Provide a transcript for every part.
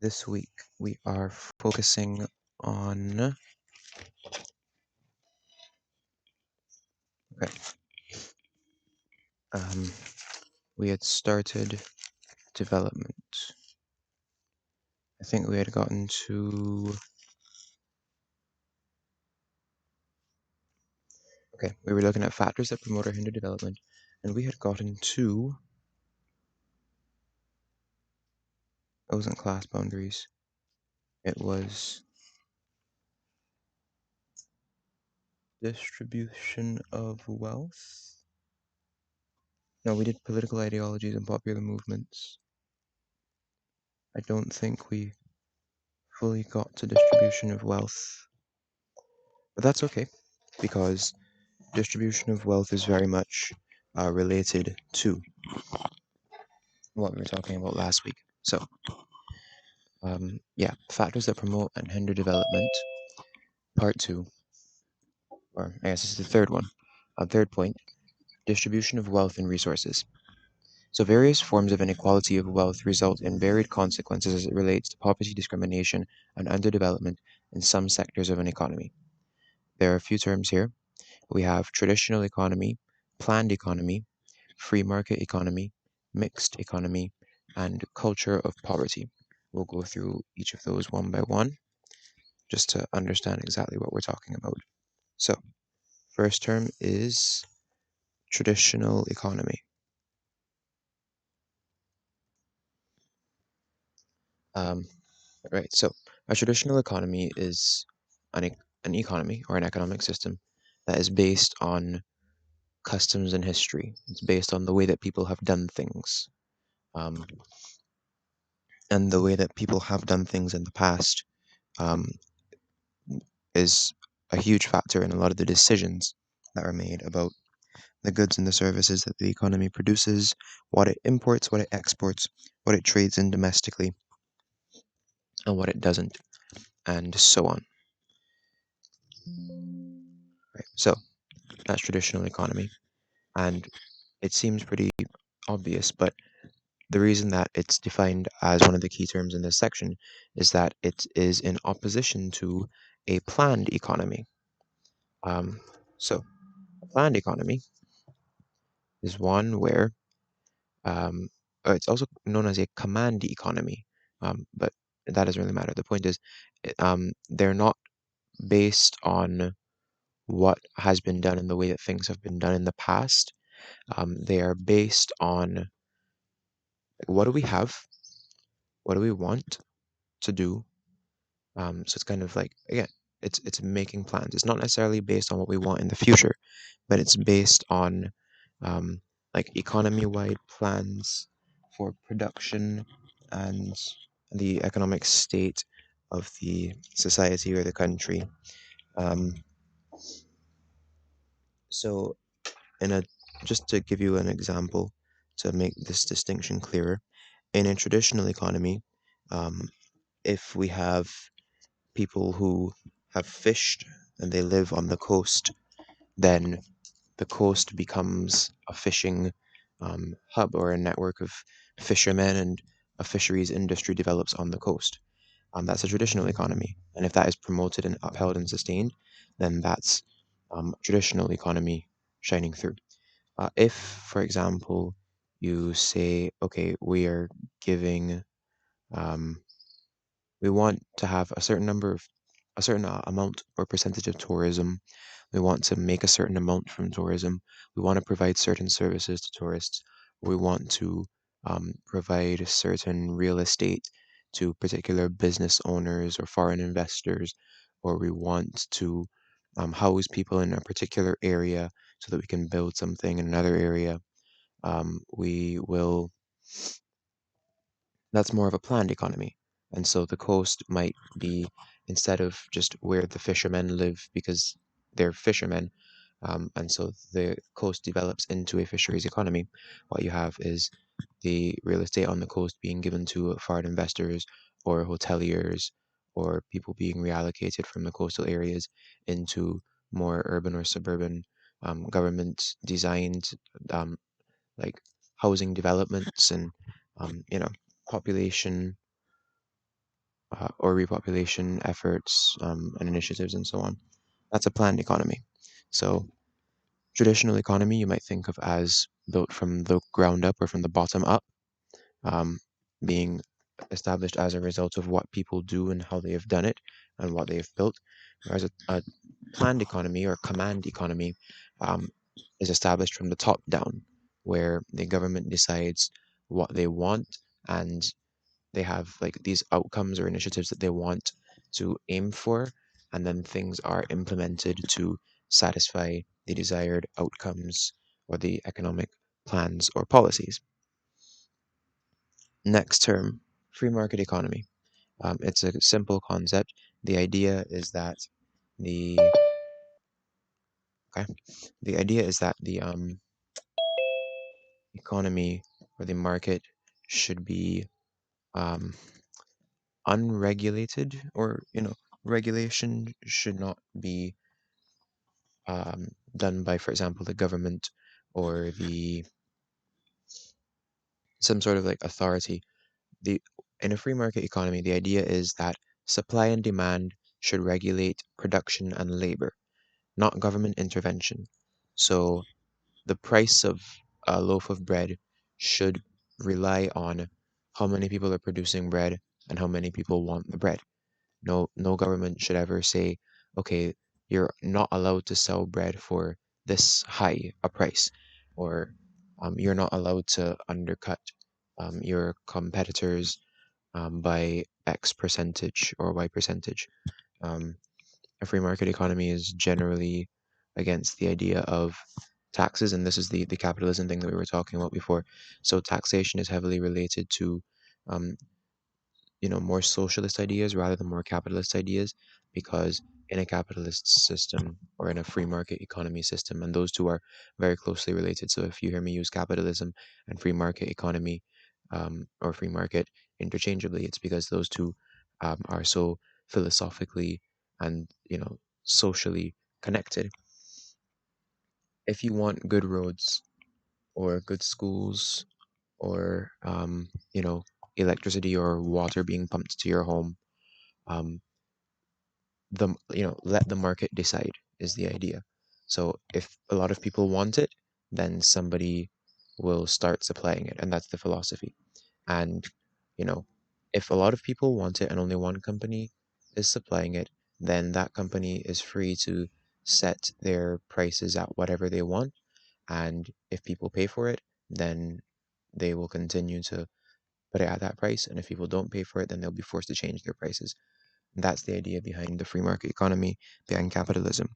This week we are focusing on okay. We had started development. I think we had gotten to we were looking at factors that promote or hinder development, and we had gotten to it wasn't class boundaries. It was distribution of wealth. No, we did political ideologies and popular movements. I don't think we fully got to distribution of wealth, but that's okay because distribution of wealth is very much related to what we were talking about last week. So, factors that promote and hinder development, part two, or I guess this is the third one. Third point, distribution of wealth and resources. So, various forms of inequality of wealth result in varied consequences as it relates to poverty, discrimination, and underdevelopment in some sectors of an economy. There are a few terms here. We have traditional economy, planned economy, free market economy, mixed economy, and culture of poverty. We'll go through each of those one by one just to understand exactly what we're talking about. So, first term is traditional economy. Right, so a traditional economy is an economy or an economic system that is based on customs and history. It's based on the way that people have done things. Um, and the way that people have done things in the past um, is a huge factor in a lot of the decisions that are made about the goods and the services that the economy produces, what it imports, what it exports, what it trades in domestically, and what it doesn't, and so on. Right. So that's traditional economy, and it seems pretty obvious, but the reason that it's defined as one of the key terms in this section is that it is in opposition to a planned economy. So a planned economy is one where it's also known as a command economy, but that doesn't really matter. The point is, they're not based on what has been done and the way that things have been done in the past. They are based on like, what do we have, what do we want to do. So it's kind of like again, it's making plans. It's not necessarily based on what we want in the future, but it's based on like economy-wide plans for production and the economic state of the society or the country. Um, so, in a just to give you an example to make this distinction clearer, in a traditional economy, um, if we have people who have fished and they live on the coast, then the coast becomes a fishing hub or a network of fishermen, and a fisheries industry develops on the coast. That's a traditional economy, and if that is promoted and upheld and sustained, then that's traditional economy shining through. If, for example, you say, okay, we are giving, we want to have a certain amount or percentage of tourism. We want to make a certain amount from tourism. We want to provide certain services to tourists. We want to provide certain real estate to particular business owners or foreign investors, or we want to house people in a particular area so that we can build something in another area. We will That's more of a planned economy. And so the coast might be, instead of just where the fishermen live because they're fishermen, and so the coast develops into a fisheries economy, what you have is the real estate on the coast being given to foreign investors or hoteliers or people being reallocated from the coastal areas into more urban or suburban government designed um, like housing developments and um, you know population or repopulation efforts and initiatives and so on. That's a planned economy. So traditional economy you might think of as built from the ground up or from the bottom up, um, being established as a result of what people do and how they have done it and what they have built. Whereas a planned economy or command economy um, is established from the top down, where the government decides what they want and they have like these outcomes or initiatives that they want to aim for, and then things are implemented to satisfy the desired outcomes or the economic plans or policies. Next term, free market economy. It's a simple concept. The idea is that the okay, the idea is that the economy or the market should be um, unregulated, or regulation should not be done by, for example, the government or the some sort of like authority. The In a free market economy, the idea is that supply and demand should regulate production and labor, not government intervention. So the price of a loaf of bread should rely on how many people are producing bread and how many people want the bread. No government should ever say, okay, you're not allowed to sell bread for this high a price, or you're not allowed to undercut your competitors by X percentage or Y percentage. Um, a free market economy is generally against the idea of taxes, and this is the capitalism thing that we were talking about before. So taxation is heavily related to um, more socialist ideas rather than more capitalist ideas, because in a capitalist system or in a free market economy system, and those two are very closely related. So if you hear me use capitalism and free market economy or free market interchangeably, it's because those two are so philosophically and socially connected. If you want good roads or good schools or electricity or water being pumped to your home, um, let the market decide is the idea. So if a lot of people want it, then somebody will start supplying it, and that's the philosophy. And you know, if a lot of people want it and only one company is supplying it, then that company is free to set their prices at whatever they want. And if people pay for it, then they will continue to put it at that price. And if people don't pay for it, then they'll be forced to change their prices. That's the idea behind the free market economy, behind capitalism.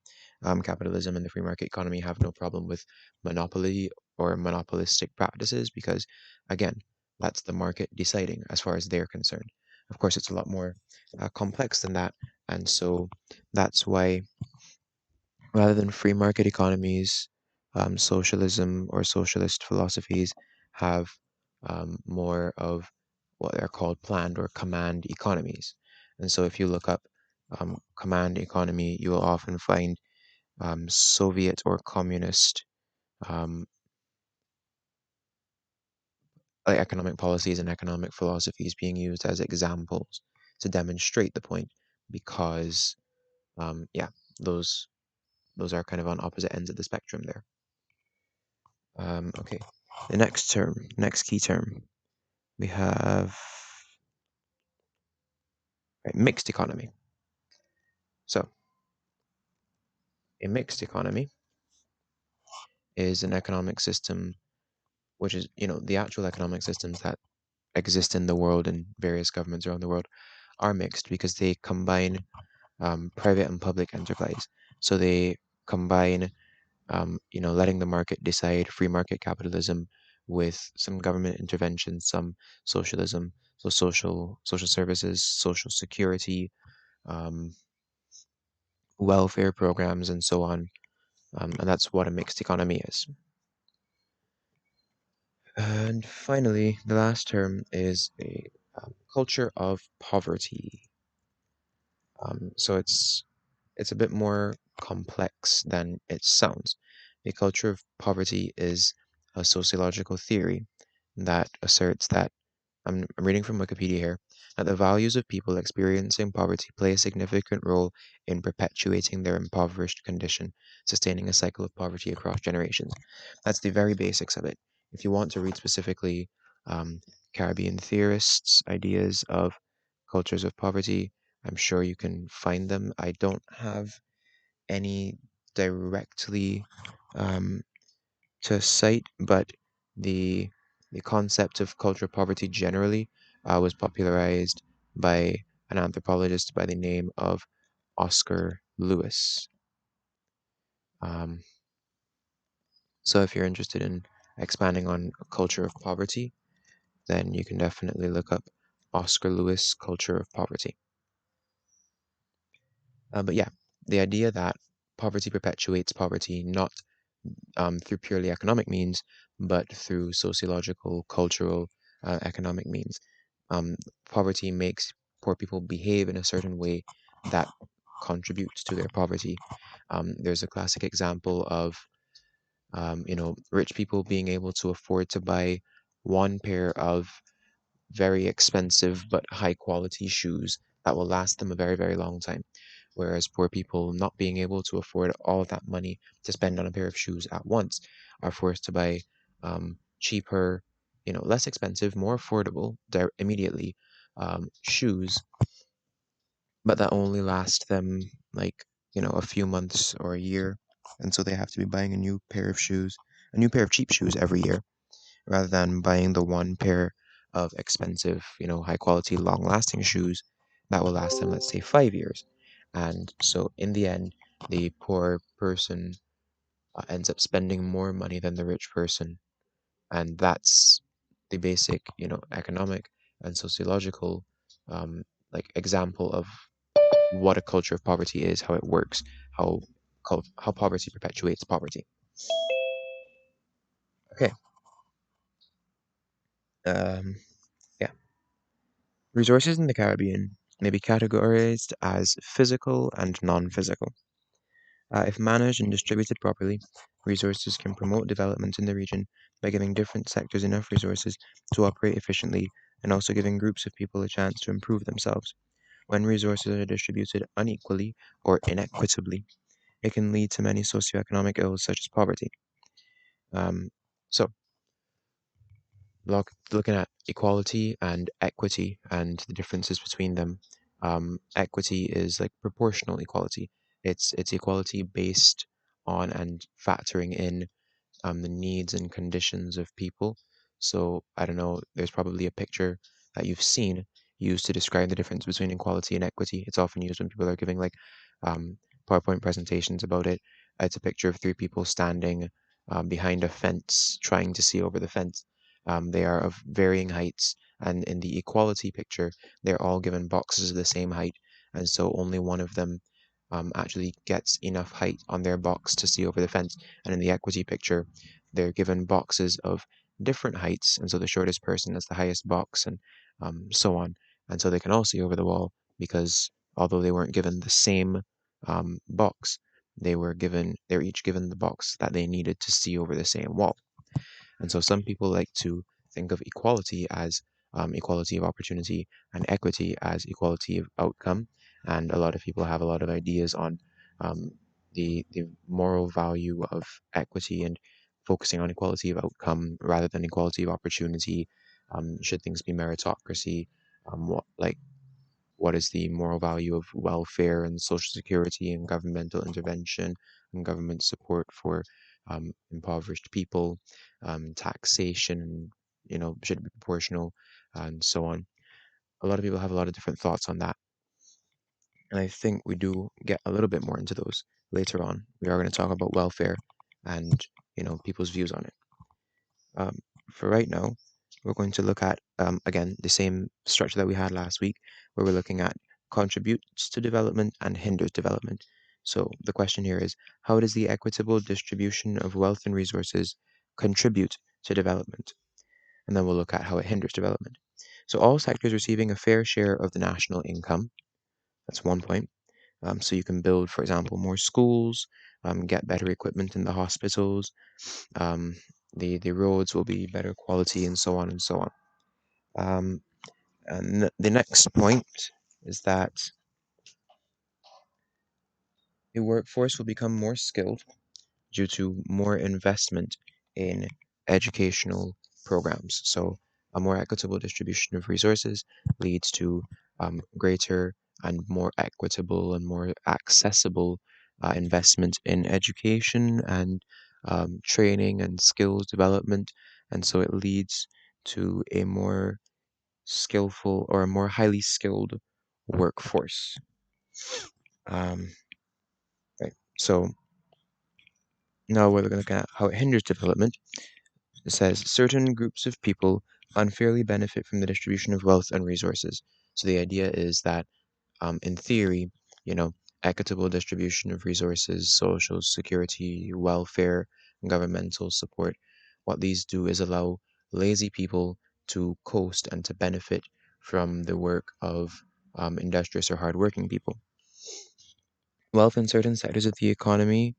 Capitalism and the free market economy have no problem with monopoly or monopolistic practices because, again, that's the market deciding as far as they're concerned. Of course, it's a lot more complex than that. And so that's why, rather than free market economies, socialism or socialist philosophies have more of what are called planned or command economies. And so if you look up command economy, you will often find Soviet or communist um, like economic policies and economic philosophies being used as examples to demonstrate the point, because yeah, those those are kind of on opposite ends of the spectrum there. Okay, the next key term, we have right, mixed economy. So a mixed economy is an economic system which is, the actual economic systems that exist in the world and various governments around the world are mixed because they combine private and public enterprise. So they combine, letting the market decide, free market capitalism, with some government intervention, some socialism, so social services, social security, um, welfare programs, and so on. And that's what a mixed economy is. And finally, the last term is a culture of poverty. So it's a bit more complex than it sounds. A culture of poverty is a sociological theory that asserts that I'm reading from Wikipedia here, that the values of people experiencing poverty play a significant role in perpetuating their impoverished condition, sustaining a cycle of poverty across generations. That's the very basics of it. If you want to read specifically um, Caribbean theorists' ideas of cultures of poverty, I'm sure you can find them. I don't have any directly um, to cite, but the the concept of cultural poverty generally was popularized by an anthropologist by the name of Oscar Lewis. Um, so if you're interested in expanding on a culture of poverty, then you can definitely look up Oscar Lewis Culture of Poverty. But yeah, the idea that poverty perpetuates poverty not through purely economic means, but through sociological, cultural, economic means. Um, Poverty makes poor people behave in a certain way that contributes to their poverty. There's a classic example of, rich people being able to afford to buy one pair of very expensive but high quality shoes that will last them a very, very long time. Whereas poor people not being able to afford all of that money to spend on a pair of shoes at once are forced to buy cheaper, less expensive, more affordable, immediately shoes, but that only last them like, a few months or a year. And so they have to be buying a new pair of cheap shoes every year rather than buying the one pair of expensive, high quality, long lasting shoes that will last them, let's say, 5 years. And so in the end, the poor person ends up spending more money than the rich person. And that's the basic, economic and sociological example of what a culture of poverty is, how it works, how how poverty perpetuates poverty. Okay. Um, yeah. Resources in the Caribbean may be categorized as physical and non-physical. If managed and distributed properly, resources can promote development in the region by giving different sectors enough resources to operate efficiently and also giving groups of people a chance to improve themselves. When resources are distributed unequally or inequitably, it can lead to many socioeconomic ills such as poverty. Um, so, looking at equality and equity and the differences between them. Equity is like proportional equality. It's equality based on and factoring in the needs and conditions of people. So I don't know, there's probably a picture that you've seen used to describe the difference between equality and equity. It's often used when people are giving like um, PowerPoint presentations about it. It's a picture of three people standing behind a fence, trying to see over the fence. They are of varying heights, and in the equality picture, they're all given boxes of the same height, and so only one of them actually gets enough height on their box to see over the fence. And in the equity picture, they're given boxes of different heights, and so the shortest person has the highest box, and so on. And so they can all see over the wall because although they weren't given the same box, they're each given the box that they needed to see over the same wall. And so some people like to think of equality as equality of opportunity and equity as equality of outcome. And a lot of people have a lot of ideas on um, the moral value of equity and focusing on equality of outcome rather than equality of opportunity. Should things be meritocracy? What is the moral value of welfare and social security and governmental intervention and government support for impoverished people, taxation, should it be proportional, and so on. A lot of people have a lot of different thoughts on that, and I think we do get a little bit more into those later on. We are going to talk about welfare and people's views on it. Um, for right now, we're going to look at, again, the same structure that we had last week, where we're looking at contributes to development and hinders development. So the question here is, how does the equitable distribution of wealth and resources contribute to development? And then we'll look at how it hinders development. So all sectors receiving a fair share of the national income, that's one point. So you can build, for example, more schools, get better equipment in the hospitals, um, the roads will be better quality, and so on and so on. Um, and the next point is that the workforce will become more skilled due to more investment in educational programs. So, a more equitable distribution of resources leads to greater and more equitable and more accessible investment in education and training and skills development. And so it leads to a more skillful or a more highly skilled workforce. Um, right. So now we're looking at how it hinders development. It says certain groups of people unfairly benefit from the distribution of wealth and resources. So the idea is that, in theory, you know, equitable distribution of resources, social security, welfare, governmental support, what these do is allow lazy people to coast and to benefit from the work of industrious or hardworking people. Wealth in certain sectors of the economy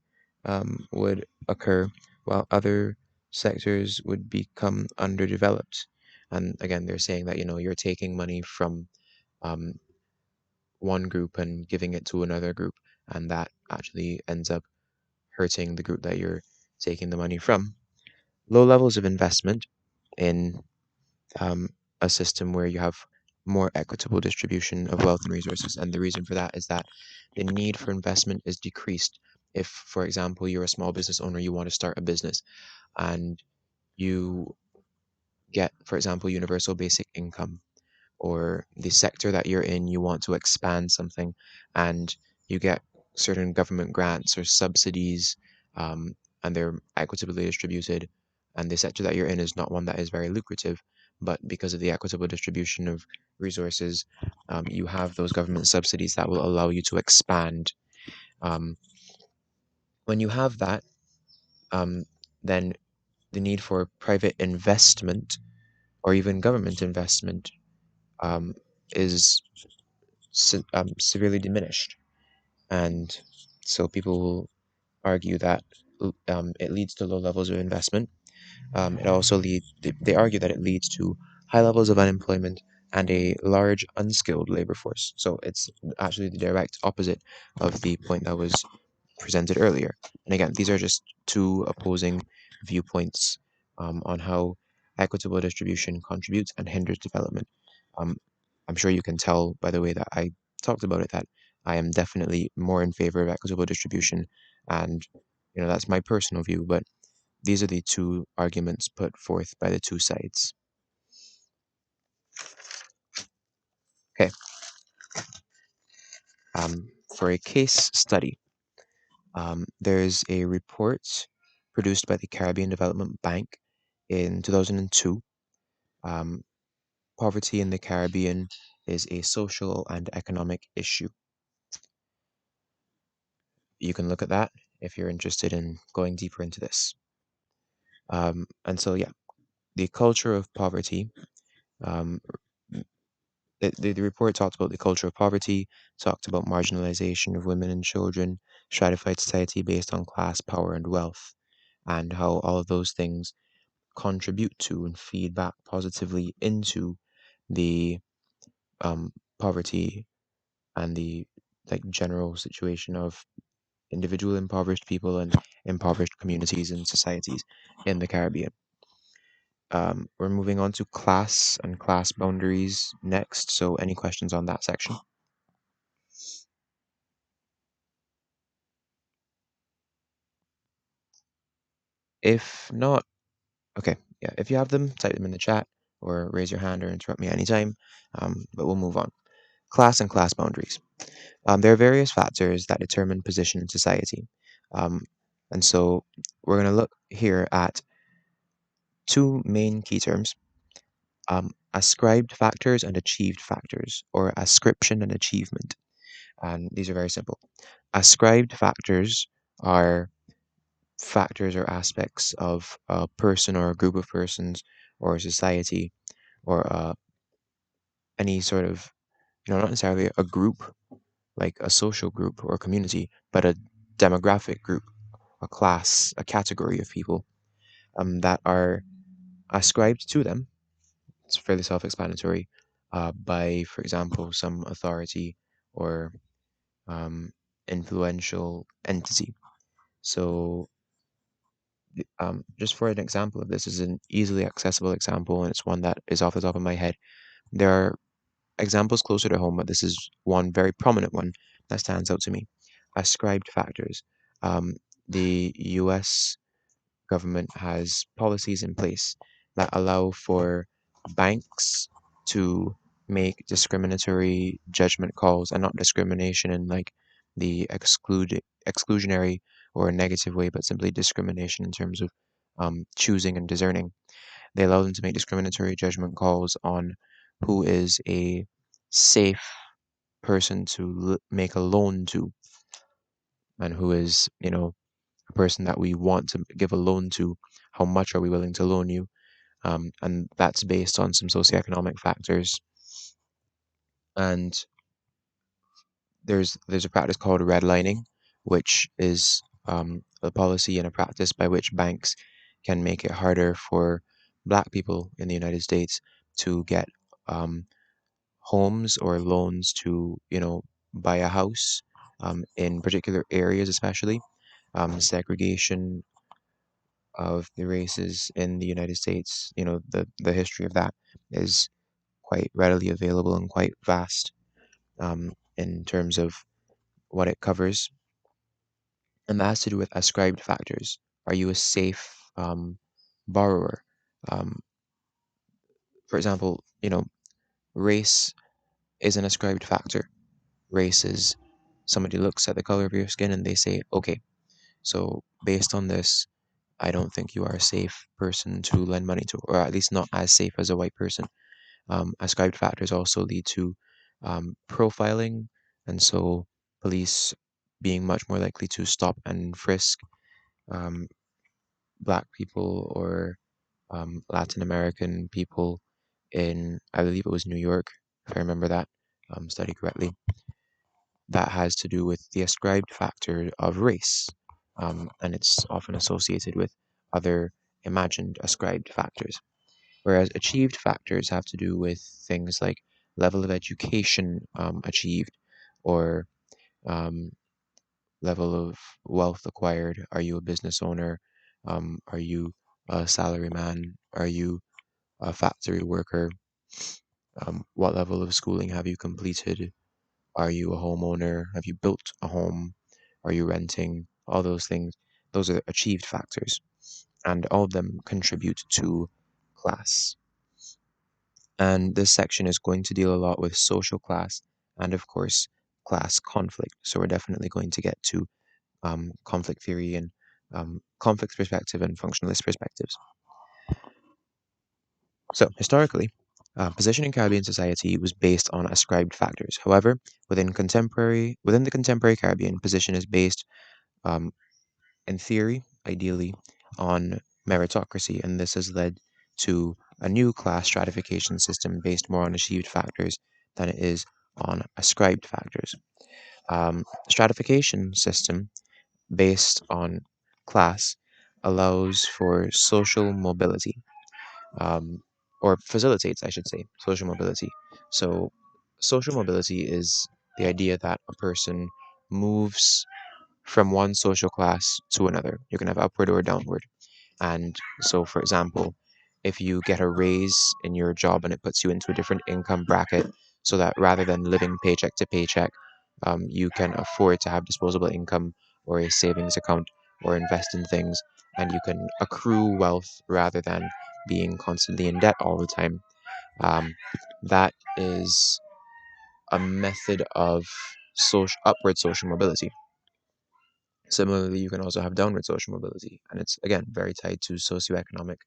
would occur, while other sectors would become underdeveloped. And again, they're saying that, you're taking money from um, one group and giving it to another group, and that actually ends up hurting the group that you're taking the money from. Low levels of investment in um, a system where you have more equitable distribution of wealth and resources. And the reason for that is that the need for investment is decreased. If, for example, you're a small business owner, you want to start a business and you get, for example, universal basic income, or the sector that you're in, you want to expand something and you get certain government grants or subsidies, and they're equitably distributed, and the sector that you're in is not one that is very lucrative, but because of the equitable distribution of resources, you have those government subsidies that will allow you to expand. Um, when you have that, um, then the need for private investment or even government investment um, is severely diminished. And so people will argue that it leads to low levels of investment. It also they argue that it leads to high levels of unemployment and a large unskilled labor force. So it's actually the direct opposite of the point that was presented earlier. And again, these are just two opposing viewpoints on how equitable distribution contributes and hinders development. Um, I'm sure you can tell by the way that I talked about it that I am definitely more in favor of equitable distribution, and that's my personal view. But these are the two arguments put forth by the two sides. Okay, for a case study, there's a report produced by the Caribbean Development Bank in 2002. Um, Poverty in the Caribbean is a social and economic issue. You can look at that if you're interested in going deeper into this. And so, yeah, the culture of poverty. Um, the report talked about the culture of poverty, talked about marginalization of women and children, stratified society based on class, power, and wealth, and how all of those things contribute to and feed back positively into the poverty and the general situation of individual impoverished people and impoverished communities and societies in the Caribbean. We're moving on to class and class boundaries next. So, any questions on that section? If not, okay, yeah, if you have them, type them in the chat or raise your hand or interrupt me anytime. But we'll move on. Class and class boundaries. There are various factors that determine position in society. Um, and so we're going to look here at two main key terms, ascribed factors and achieved factors, or ascription and achievement. And these are very simple. Ascribed factors are factors or aspects of a person or a group of persons or a society or any sort of, not necessarily a group, like a social group or community, but a demographic group, a class, a category of people that are ascribed to them it's fairly self-explanatory, by, for example, some authority or um, influential entity. So, just for an example of this, is an easily accessible example, and it's one that is off the top of my head. There are examples closer to home, but this is one very prominent one that stands out to me. Ascribed factors. The US government has policies in place that allow for banks to make discriminatory judgment calls, and not discrimination in like the exclusionary or negative way, but simply discrimination in terms of choosing and discerning. They allow them to make discriminatory judgment calls on who is a safe person to make a loan to, and who is, a person that we want to give a loan to. How much are we willing to loan you? And that's based on some socioeconomic factors. And there's a practice called redlining, which is a policy and a practice by which banks can make it harder for Black people in the United States to get um, homes or loans to, buy a house, in particular areas, especially. Segregation of the races in the United States, the history of that is quite readily available and quite vast, in terms of what it covers. And that has to do with ascribed factors. Are you a safe borrower? Um, for example, race is an ascribed factor. Race is somebody looks at the color of your skin and they say, okay, so based on this, I don't think you are a safe person to lend money to, or at least not as safe as a white person. Ascribed factors also lead to profiling, and so police being much more likely to stop and frisk um, Black people or Latin American people in, I believe it was New York, if I remember that study correctly. That has to do with the ascribed factor of race, and it's often associated with other imagined ascribed factors. Whereas achieved factors have to do with things like level of education achieved, or um, level of wealth acquired. Are you a business owner? Are you a salaryman? Are you a factory worker? What level of schooling have you completed? Are you a homeowner? Have you built a home? Are you renting? All those things, those are achieved factors, and all of them contribute to class. And this section is going to deal a lot with social class and, of course, class conflict. So we're definitely going to get to conflict theory and conflict perspective and functionalist perspectives. So historically, position in Caribbean society was based on ascribed factors. However, within the contemporary Caribbean, position is based, um, in theory, ideally, on meritocracy, and this has led to a new class stratification system based more on achieved factors than it is on ascribed factors. Stratification system based on class allows for social mobility, um, or facilitates, I should say, social mobility. So, social mobility is the idea that a person moves from one social class to another. You can have upward or downward. And so, for example, if you get a raise in your job and it puts you into a different income bracket, so that rather than living paycheck to paycheck, you can afford to have disposable income or a savings account or invest in things, and you can accrue wealth rather than being constantly in debt all the time. Um, that is a method of upward social mobility. Similarly, you can also have downward social mobility, and it's again very tied to socioeconomic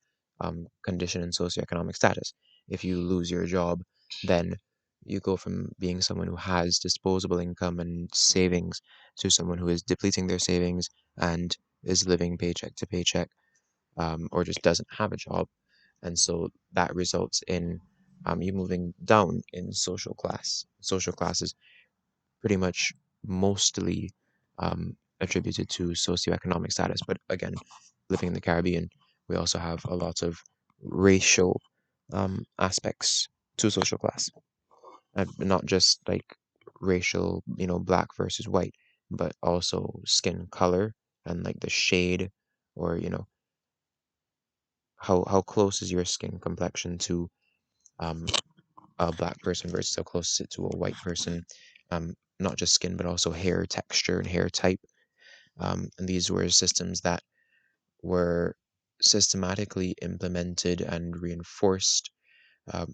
condition and socioeconomic status. If you lose your job, then you go from being someone who has disposable income and savings to someone who is depleting their savings and is living paycheck to paycheck, or just doesn't have a job. And so that results in you moving down in social class. Social classes pretty much mostly attributed to socioeconomic status. But again, living in the Caribbean, we also have a lot of racial aspects to social class, and not just like racial, black versus white, but also skin color and like the shade, or how close is your skin complexion to um, a black person versus how close is it to a white person. Not just skin, but also hair texture and hair type. And these were systems that were systematically implemented and reinforced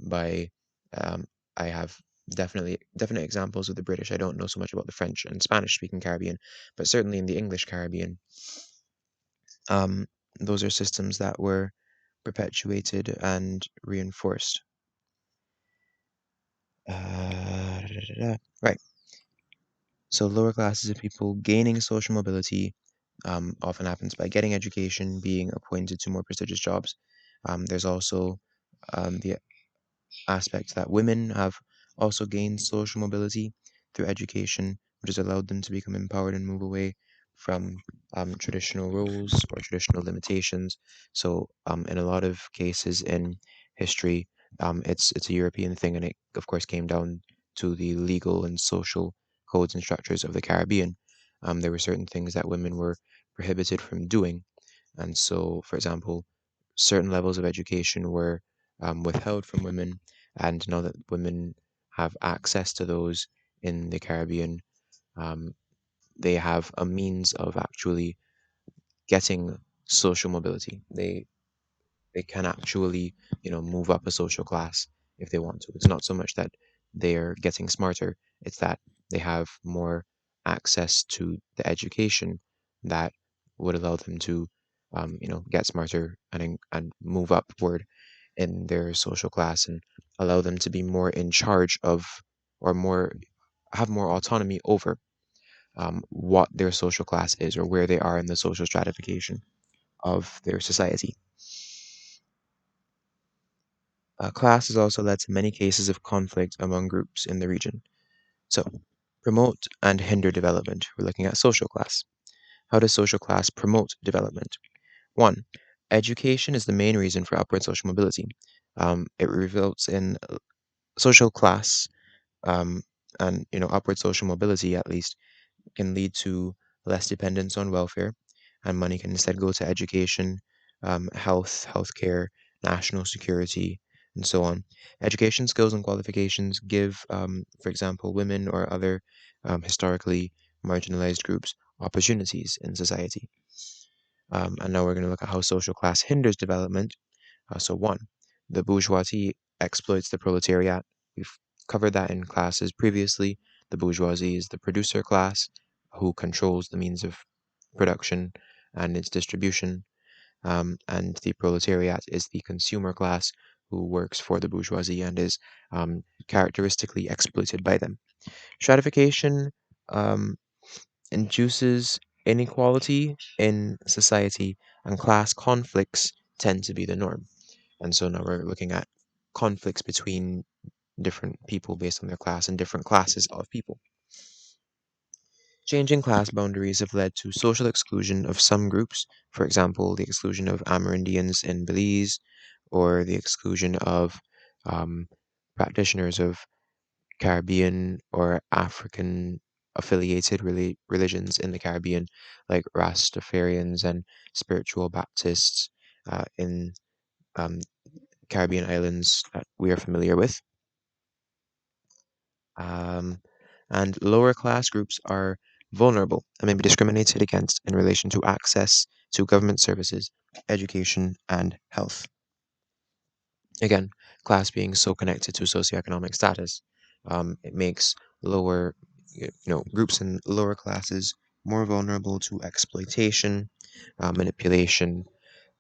by. Um, I have definite examples of the British. I don't know so much about the French and Spanish speaking Caribbean, but certainly in the English Caribbean, um, those are systems that were perpetuated and reinforced. Right. So lower classes of people gaining social mobility often happens by getting education, being appointed to more prestigious jobs. There's also the aspect that women have also gained social mobility through education, which has allowed them to become empowered and move away from traditional roles or traditional limitations. So, in a lot of cases in history, it's a European thing, and it of course came down to the legal and social codes and structures of the Caribbean. There were certain things that women were prohibited from doing, and so, for example, certain levels of education were withheld from women, and now that women have access to those in the Caribbean, um, they have a means of actually getting social mobility. They can actually, move up a social class if they want to. It's not so much that they're getting smarter, it's that they have more access to the education that would allow them to, get smarter and move upward in their social class and allow them to be more in charge of, or more have more autonomy over what their social class is or where they are in the social stratification of their society. Class has also led to many cases of conflict among groups in the region. So, promote and hinder development. We're looking at social class. How does social class promote development? One, education is the main reason for upward social mobility. It results in social class, um, and upward social mobility at least can lead to less dependence on welfare, and money can instead go to education, healthcare, national security, and so on. Education skills and qualifications give, for example, women or other historically marginalized groups opportunities in society. And now we're going to look at how social class hinders development. So, one, the bourgeoisie exploits the proletariat. We've covered that in classes previously. The bourgeoisie is the producer class who controls the means of production and its distribution, and the proletariat is the consumer class who works for the bourgeoisie and is characteristically exploited by them. Stratification um, induces inequality in society, and class conflicts tend to be the norm. And so now we're looking at conflicts between different people based on their class and different classes of people. Changing class boundaries have led to social exclusion of some groups, for example, the exclusion of Amerindians in Belize, or the exclusion of um, practitioners of Caribbean or African affiliated religions in the Caribbean, like Rastafarians and spiritual Baptists in um, Caribbean islands that we are familiar with. Um, and lower class groups are vulnerable and may be discriminated against in relation to access to government services, education, and health. Again, class being so connected to socioeconomic status, it makes lower, groups in lower classes more vulnerable to exploitation, manipulation.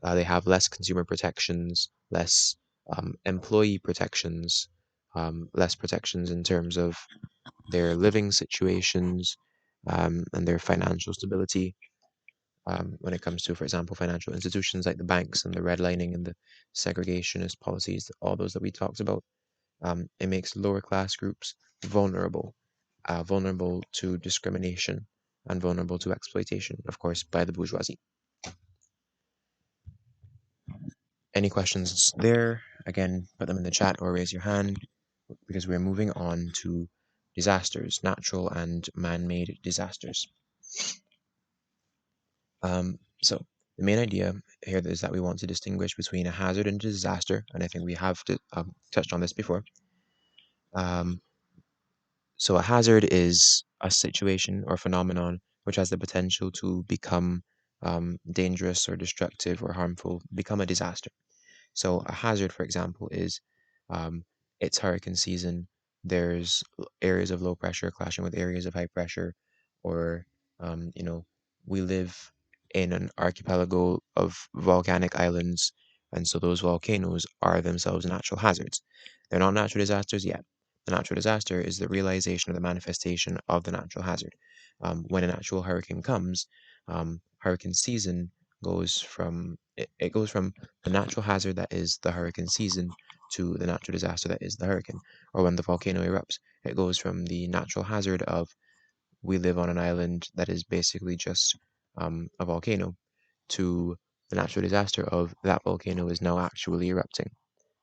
They have less consumer protections, less employee protections, less protections in terms of their living situations, and their financial stability. When it comes to, for example, financial institutions like the banks and the redlining and the segregationist policies, all those that we talked about, it makes lower class groups vulnerable, vulnerable to discrimination and vulnerable to exploitation, of course, by the bourgeoisie. Any questions there? again, put them in the chat or raise your hand because we're moving on to disasters, natural and man-made disasters. So the main idea here is that we want to distinguish between a hazard and a disaster, and I think we have touched on this before. So a hazard is a situation or phenomenon which has the potential to become dangerous or destructive or harmful, become a disaster. So a hazard, for example, is um, it's hurricane season. There's areas of low pressure clashing with areas of high pressure, or you know, we live in an archipelago of volcanic islands, and so those volcanoes are themselves natural hazards. They're not natural disasters yet. The natural disaster is the realization or the manifestation of the natural hazard. When an actual hurricane comes, hurricane season goes from it goes from the natural hazard that is the hurricane season to the natural disaster that is the hurricane. Or when the volcano erupts, it goes from the natural hazard of we live on an island that is basically just a volcano to the natural disaster of that volcano is now actually erupting.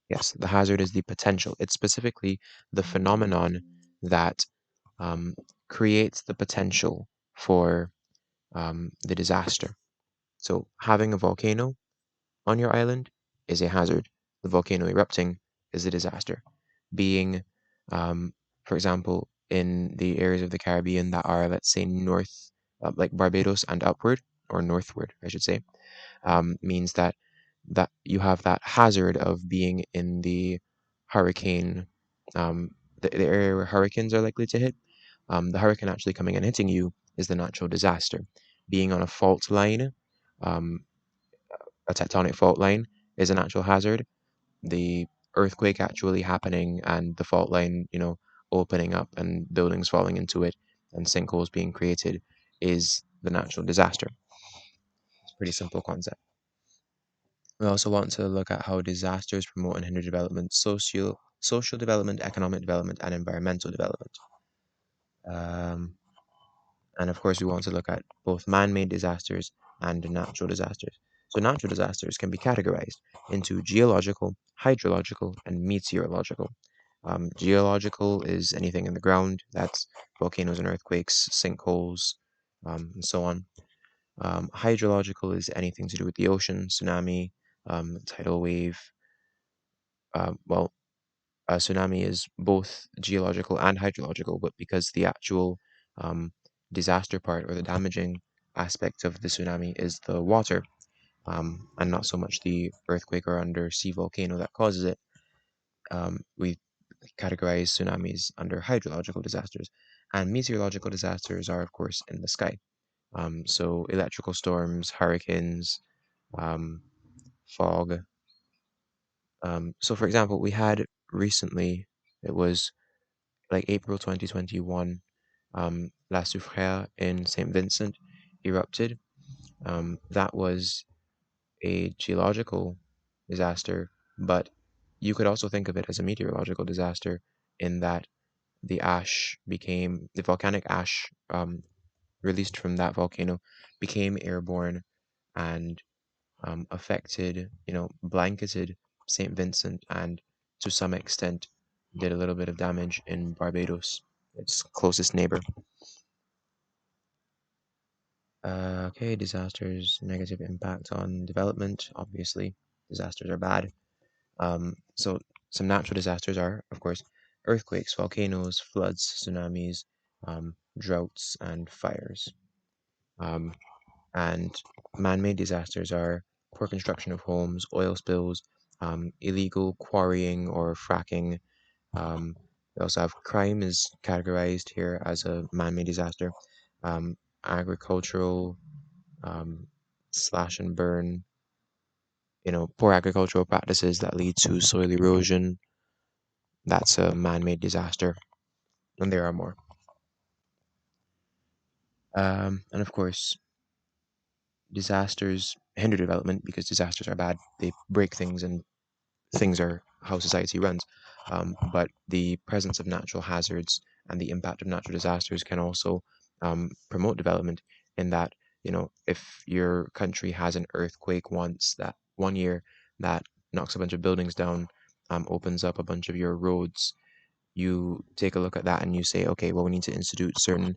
Yes, the hazard is the potential. It's specifically the phenomenon that um, creates the potential for the disaster. So having a volcano on your island is a hazard. The volcano erupting is a disaster. Being, for example, in the areas of the Caribbean that are, let's say, north, like Barbados and upward, or northward, I should say, means that you have that hazard of being in the hurricane, the area where hurricanes are likely to hit. The hurricane actually coming and hitting you is the natural disaster. Being on a fault line, um, a tectonic fault line is a natural hazard. The earthquake actually happening and the fault line, opening up and buildings falling into it and sinkholes being created is the natural disaster. It's a pretty simple concept. We also want to look at how disasters promote and hinder development, social development, economic development, and environmental development. Um, And of course, we want to look at both man-made disasters and natural disasters. So natural disasters can be categorized into geological, hydrological, and meteorological. Geological is anything in the ground, that's volcanoes and earthquakes, sinkholes, and so on. Hydrological is anything to do with the ocean, tsunami, tidal wave. Well, a tsunami is both geological and hydrological, but because the actual um, disaster part or the damaging aspect of the tsunami is the water, and not so much the earthquake or undersea volcano that causes it, we categorize tsunamis under hydrological disasters. And meteorological disasters are, of course, in the sky. So electrical storms, hurricanes, um, fog. So, for example, we had recently, it was like April 2021, La Soufrière in St. Vincent erupted. That was a geological disaster, but you could also think of it as a meteorological disaster in that the volcanic ash released from that volcano became airborne and affected, blanketed St. Vincent and to some extent did a little bit of damage in Barbados, its closest neighbor. Okay, disasters, negative impact on development. Obviously, disasters are bad. So some natural disasters are, of course, earthquakes, volcanoes, floods, tsunamis, droughts, and fires. Um, and man-made disasters are poor construction of homes, oil spills, illegal quarrying or fracking. We also have crime is categorized here as a man-made disaster. Um, agricultural slash and burn, poor agricultural practices that lead to soil erosion. That's a man-made disaster, and there are more. And of course, disasters hinder development because disasters are bad. They break things, and things are how society runs. But the presence of natural hazards and the impact of natural disasters can also promote development in that, if your country has an earthquake one year that knocks a bunch of buildings down, opens up a bunch of your roads, you take a look at that and you say, okay, well, we need to institute certain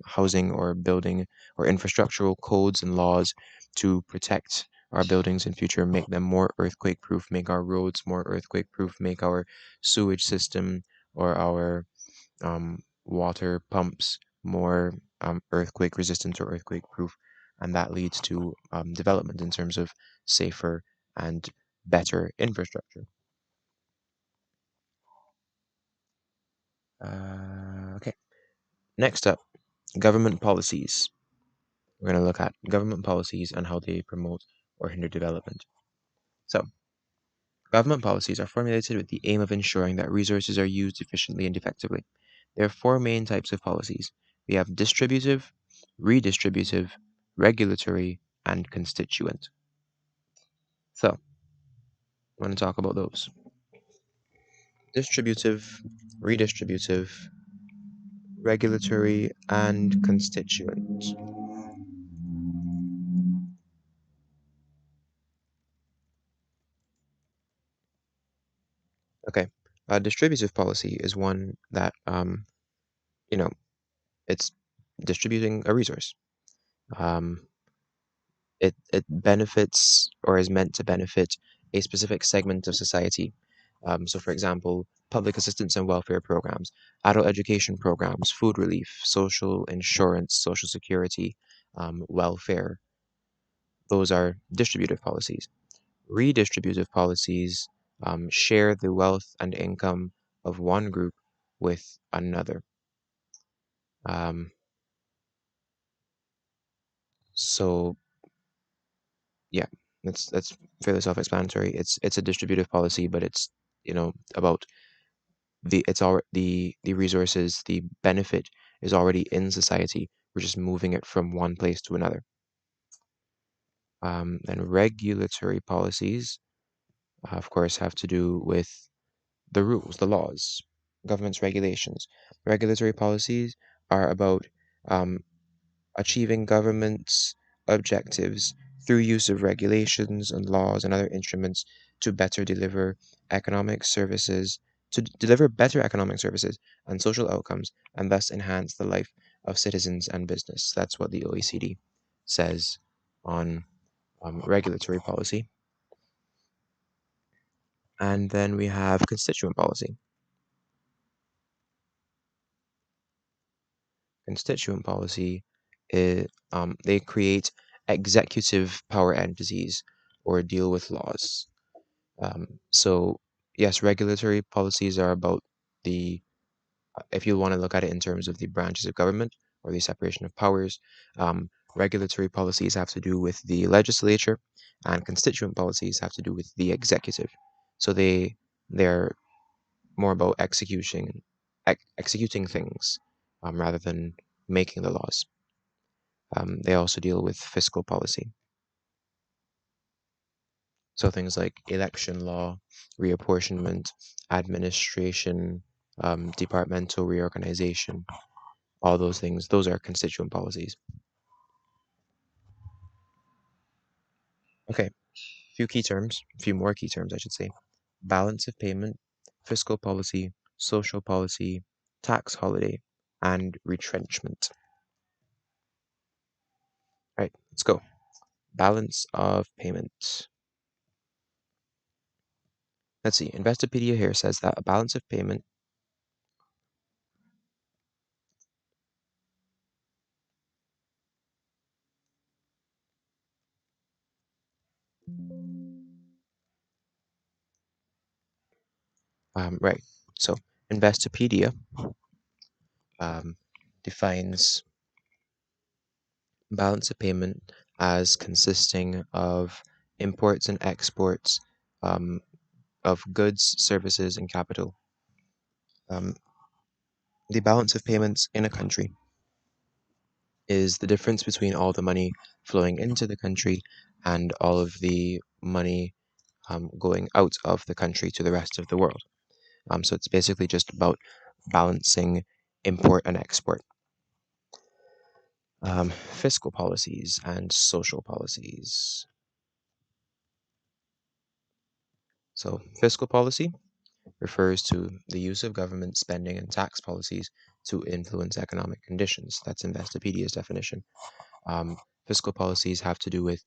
housing or building or infrastructural codes and laws to protect our buildings in future, make them more earthquake proof, make our roads more earthquake proof, make our sewage system or our water pumps more earthquake resistant or earthquake proof. And that leads to development in terms of safer and better infrastructure. Okay, next up, government policies. We're going to look at government policies and how they promote or hinder development. So, government policies are formulated with the aim of ensuring that resources are used efficiently and effectively. There are four main types of policies. We have distributive, redistributive, regulatory, and constituent. So, I want to talk about those. Distributive, redistributive, regulatory, and constituent. Okay, a distributive policy is one that, you know, it's distributing a resource. Um, it benefits or is meant to benefit a specific segment of society. So, for example, public assistance and welfare programs, adult education programs, food relief, social insurance, social security, welfare. Those are distributive policies. Redistributive policies share the wealth and income of one group with another. Um, so yeah, that's fairly self-explanatory. It's a distributive policy, but it's about the resources, the benefit is already in society. We're just moving it from one place to another. And regulatory policies, of course, have to do with the rules, the laws, government's regulations. Regulatory policies are about um, achieving government's objectives through use of regulations and laws and other instruments to better deliver economic services, to deliver better economic services and social outcomes, and thus enhance the life of citizens and business. That's what the OECD says on regulatory policy. And then we have constituent policy. Constituent policy is they create executive power entities or deal with laws. So yes, regulatory policies are about the if you want to look at it in terms of the branches of government or the separation of powers, regulatory policies have to do with the legislature, and constituent policies have to do with the executive. So they're more about executing things rather than making the laws. They also deal with fiscal policy. So things like election law, reapportionment, administration, departmental reorganization, all those things, those are constituent policies. Okay, a few more key terms, I should say. Balance of payment, fiscal policy, social policy, tax holiday, and retrenchment. All right, let's go. Balance of payment. Let's see, Investopedia here says that a balance of payment right. So Investopedia um, defines balance of payment as consisting of imports and exports um, of goods, services, and capital. Um, the balance of payments in a country is the difference between all the money flowing into the country and all of the money going out of the country to the rest of the world. So it's basically just about balancing import and export. Fiscal policies and social policies. So, fiscal policy refers to the use of government spending and tax policies to influence economic conditions. That's Investopedia's definition. Um, Fiscal policies have to do with,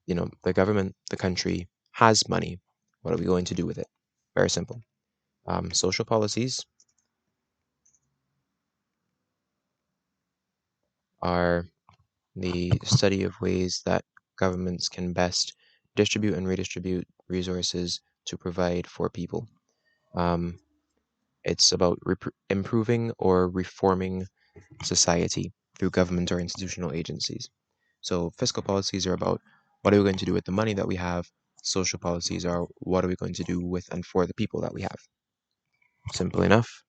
the government, the country has money. What are we going to do with it? Very simple. Social policies are the study of ways that governments can best distribute and redistribute resources to provide for people. Um, it's about improving or reforming society through government or institutional agencies. So fiscal policies are about what are we going to do with the money that we have. Social policies are what are we going to do with and for the people that we have. Simple enough.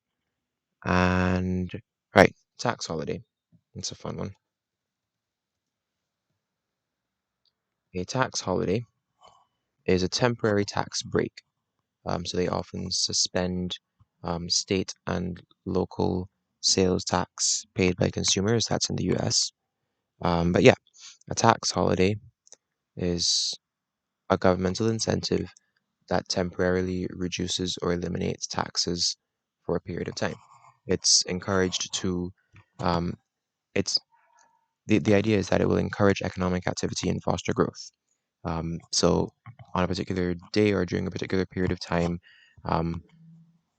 And right, tax holiday. It's a fun one. A tax holiday is a temporary tax break. So they often suspend state and local sales tax paid by consumers. That's in the US. But yeah, a tax holiday is a governmental incentive that temporarily reduces or eliminates taxes for a period of time. It's encouraged to, um, it's the idea is that it will encourage economic activity and foster growth. So on a particular day or during a particular period of time, um,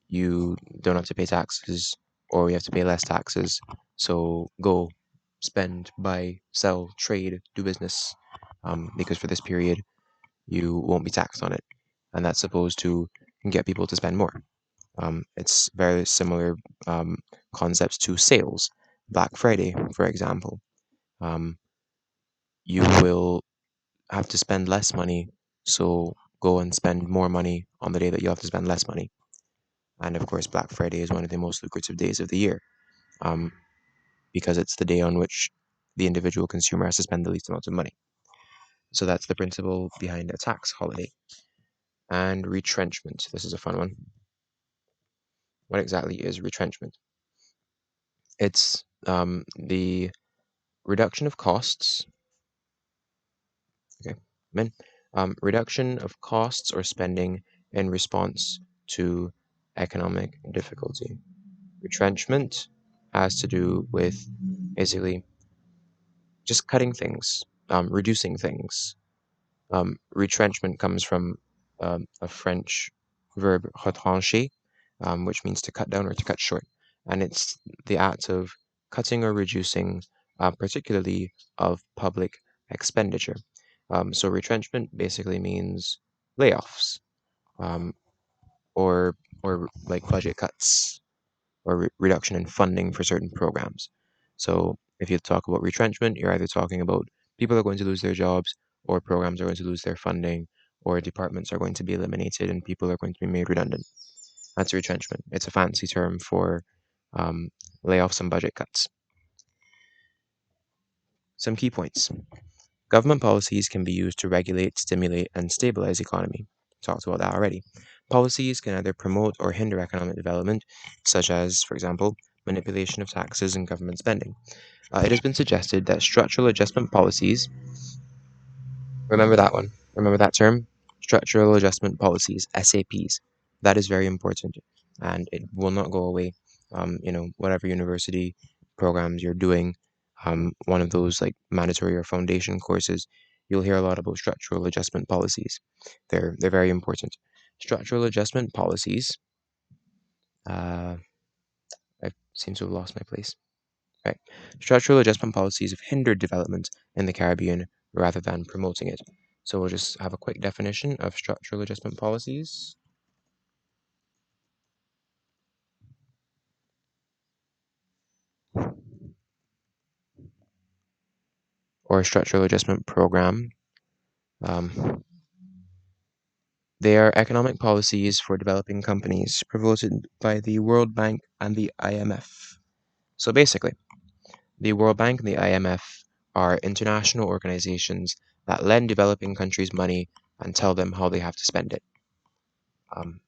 you don't have to pay taxes or you have to pay less taxes. So go spend, buy, sell, trade, do business, because for this period you won't be taxed on it. And that's supposed to get people to spend more. It's very similar concepts to sales. Black Friday, for example. Um, you will have to spend less money, so go and spend more money on the day that you have to spend less money. And of course, Black Friday is one of the most lucrative days of the year, um, because it's the day on which the individual consumer has to spend the least amount of money. So that's the principle behind a tax holiday. And retrenchment. This is a fun one. What exactly is retrenchment? It's the reduction of costs. Okay, reduction of costs or spending in response to economic difficulty. Retrenchment has to do with basically just cutting things, reducing things. Retrenchment comes from a French verb retrancher, which means to cut down or to cut short. And it's the act of cutting or reducing, particularly of public expenditure. So retrenchment basically means layoffs, um, or like budget cuts or reduction in funding for certain programs. So if you talk about retrenchment, you're either talking about people are going to lose their jobs, or programs are going to lose their funding, or departments are going to be eliminated and people are going to be made redundant. That's retrenchment. It's a fancy term for um, layoffs and budget cuts. Some key points. Government policies can be used to regulate, stimulate, and stabilize the economy. Talked about that already. Policies can either promote or hinder economic development, such as, for example, manipulation of taxes and government spending. It has been suggested that structural adjustment policies, remember that one, remember that term? Structural adjustment policies, SAPs. That is very important and it will not go away. Whatever university programs you're doing, one of those like mandatory or foundation courses, you'll hear a lot about structural adjustment policies. They're very important. Structural adjustment policies, uh, I seem to have lost my place. Right. Structural adjustment policies have hindered development in the Caribbean rather than promoting it. So we'll just have a quick definition of structural adjustment policies or structural adjustment program. Um, they are economic policies for developing companies promoted by the World Bank and the IMF. So basically, the World Bank and the IMF are international organizations that lend developing countries money and tell them how they have to spend it.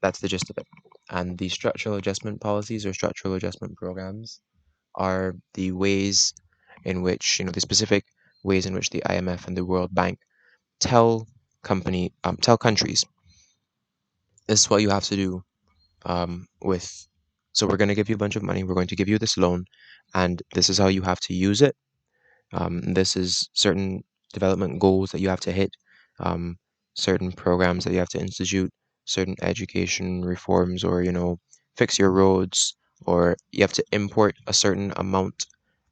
That's the gist of it. And the structural adjustment policies or structural adjustment programs are the ways in which, the specific ways in which the IMF and the World Bank tell tell countries this is what you have to do with. So we're going to give you a bunch of money. We're going to give you this loan, and this is how you have to use it. This is certain development goals that you have to hit, um, certain programs that you have to institute, certain education reforms, or fix your roads, or you have to import a certain amount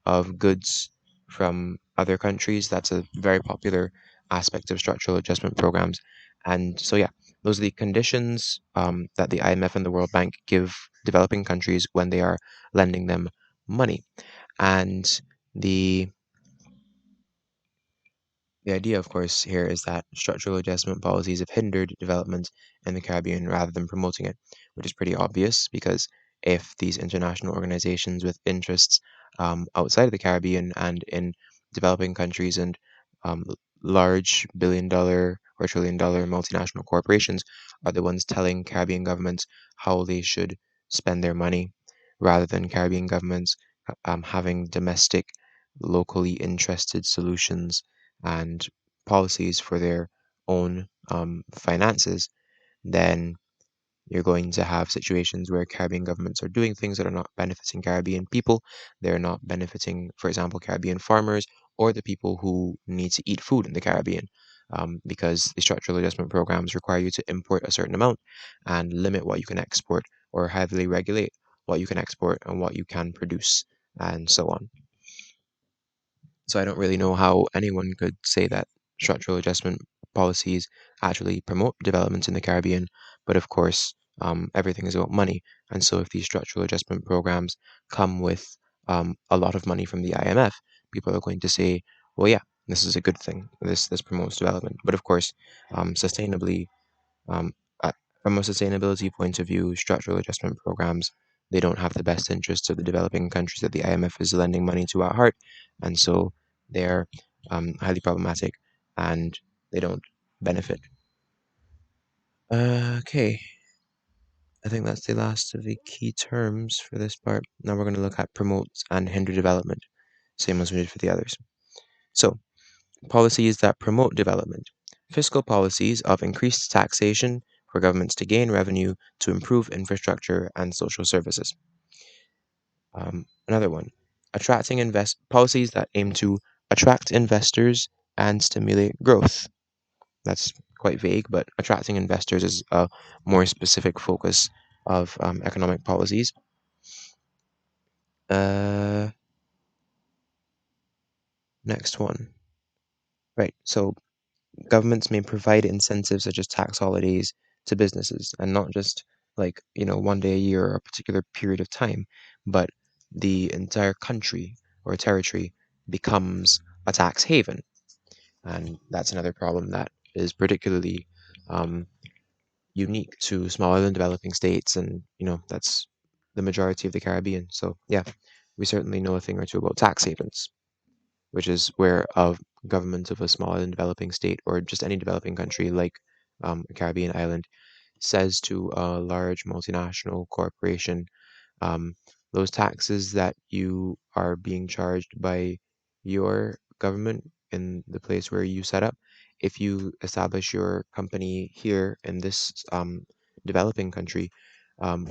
of goods from other countries. That's a very popular aspect of structural adjustment programs. And so, yeah, those are the conditions that the IMF and the World Bank give developing countries when they are lending them money. And the the idea, of course, here is that structural adjustment policies have hindered development in the Caribbean rather than promoting it, which is pretty obvious because if these international organizations with interests outside of the Caribbean and in developing countries and large billion-dollar or trillion-dollar multinational corporations are the ones telling Caribbean governments how they should spend their money, rather than Caribbean governments having domestic, locally interested solutions and policies for their own finances, then you're going to have situations where Caribbean governments are doing things that are not benefiting Caribbean people. They're not benefiting, for example, Caribbean farmers or the people who need to eat food in the Caribbean. Because the structural adjustment programs require you to import a certain amount and limit what you can export or heavily regulate what you can export and what you can produce and so on. So I don't really know how anyone could say that structural adjustment policies actually promote development in the Caribbean. But of course, everything is about money. And so if these structural adjustment programs come with a lot of money from the IMF, people are going to say, well, yeah, this is a good thing. This promotes development. But of course, sustainably um, uh, from a sustainability point of view, structural adjustment programs, they don't have the best interests of the developing countries that the IMF is lending money to at heart. And so they're highly problematic and they don't benefit. Okay, I think that's the last of the key terms for this part. Now we're going to look at promote and hinder development, same as we did for the others. So, policies that promote development. Fiscal policies of increased taxation for governments to gain revenue to improve infrastructure and social services. Another one, attracting invest policies that aim to attract investors and stimulate growth. That's quite vague, but attracting investors is a more specific focus of economic policies. Uh, Next one. Right. So governments may provide incentives such as tax holidays to businesses and not just like, one day a year or a particular period of time, but the entire country or territory becomes a tax haven. And that's another problem that is particularly um, unique to smaller than developing states. And, that's the majority of the Caribbean. So, yeah, we certainly know a thing or two about tax havens, which is where a government of a smaller than developing state or just any developing country like a Caribbean island says to a large multinational corporation, um, those taxes that you are being charged by your government in the place where you set up, if you establish your company here in this developing country,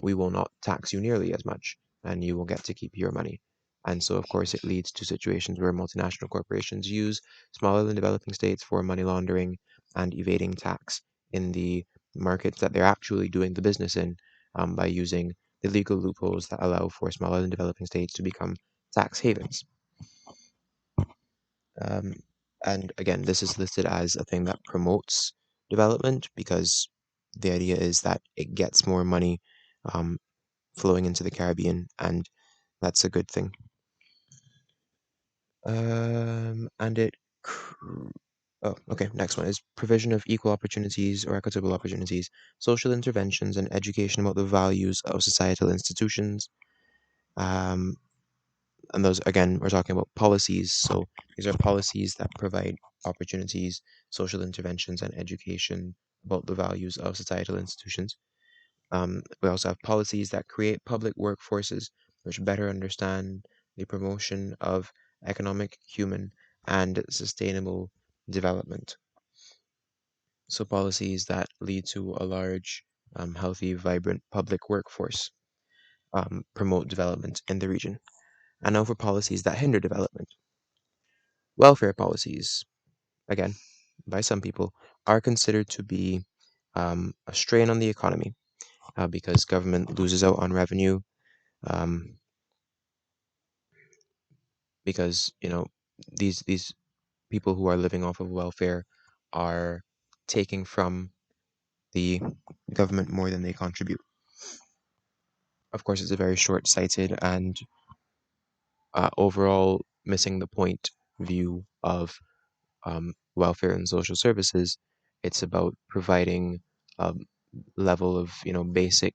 we will not tax you nearly as much and you will get to keep your money. And so, of course, it leads to situations where multinational corporations use smaller than developing states for money laundering and evading tax in the markets that they're actually doing the business in, by using the legal loopholes that allow for smaller than developing states to become tax havens. Um, and again, this is listed as a thing that promotes development because the idea is that it gets more money um, flowing into the Caribbean, and that's a good thing. And it. Oh, okay. Next one is provision of equal opportunities or equitable opportunities, social interventions, and education about the values of societal institutions. Um, and those again we're talking about policies, so these are policies that provide opportunities, social interventions, and education about the values of societal institutions. We also have policies that create public workforces which better understand the promotion of economic, human, and sustainable development. So policies that lead to a large healthy, vibrant public workforce, promote development in the region. And now for policies that hinder development. Welfare policies, again, by some people, are considered to be a strain on the economy because government loses out on revenue um, because these people who are living off of welfare are taking from the government more than they contribute. Of course, it's a very short-sighted and overall missing the point view of welfare and social services. It's about providing a level of basic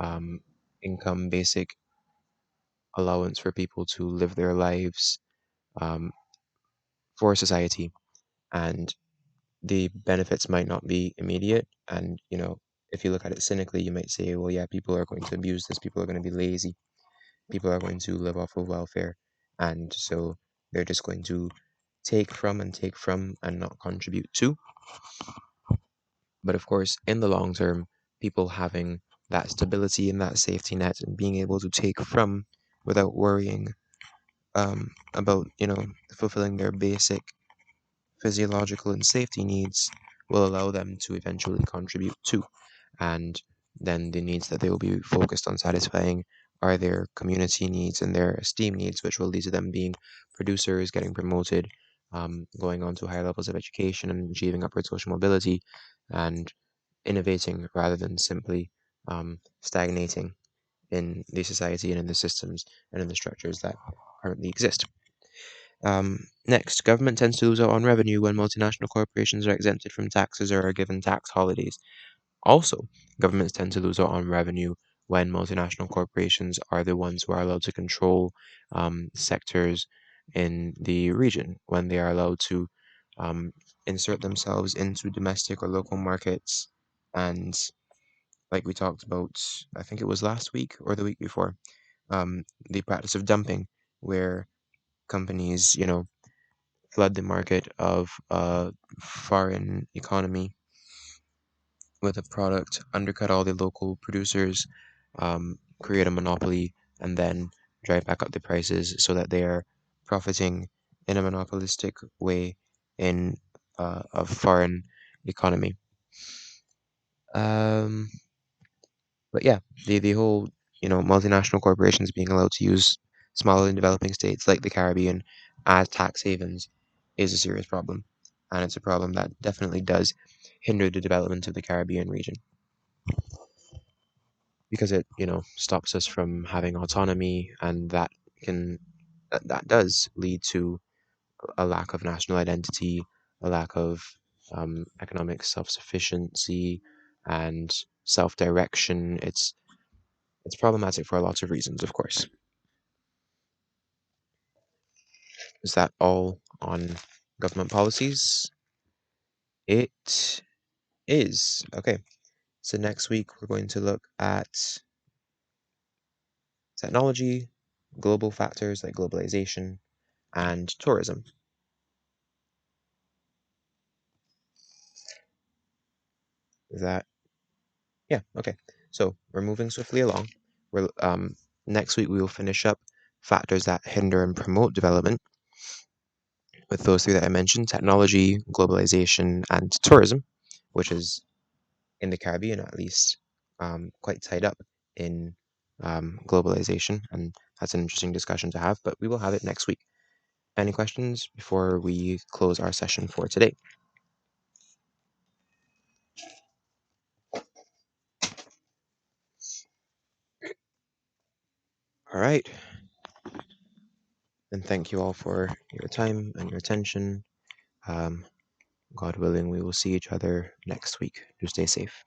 um, income, basic allowance for people to live their lives um, for society, and the benefits might not be immediate. And if you look at it cynically, you might say, well, yeah, people are going to abuse this, people are going to be lazy, people are going to live off of welfare, and so they're just going to take from and not contribute to. But of course, in the long term, people having that stability and that safety net and being able to take from without worrying about fulfilling their basic physiological and safety needs will allow them to eventually contribute to. And then the needs that they will be focused on satisfying are their community needs and their esteem needs, which will lead to them being producers, getting promoted, going on to higher levels of education and achieving upward social mobility and innovating rather than simply stagnating in the society and in the systems and in the structures that currently exist. Next, government tends to lose out on revenue when multinational corporations are exempted from taxes or are given tax holidays. Also, governments tend to lose out on revenue when multinational corporations are the ones who are allowed to control sectors in the region, when they are allowed to um, insert themselves into domestic or local markets. And like we talked about, I think it was last week or the week before, the practice of dumping, where companies, flood the market of a foreign economy with a product, undercut all the local producers, create a monopoly, and then drive back up the prices so that they are profiting in a monopolistic way in a foreign economy. Um, but yeah, the whole multinational corporations being allowed to use smaller and developing states like the Caribbean as tax havens is a serious problem, and it's a problem that definitely does hinder the development of the Caribbean region because it stops us from having autonomy, and can that does lead to a lack of national identity, a lack of economic self-sufficiency and self-direction. It's problematic for lots of reasons, of course. Is that all on government policies? It is. Okay. So next week we're going to look at technology, global factors like globalization, and tourism. Is that Yeah, okay. So we're moving swiftly along. We're Next week we will finish up factors that hinder and promote development with those three that I mentioned: technology, globalization, and tourism, which is in the Caribbean at least quite tied up in globalization, and that's an interesting discussion to have. But we will have it next week. Any questions before we close our session for today? All right. Then thank you all for your time and your attention. Um, God willing, we will see each other next week. Do stay safe.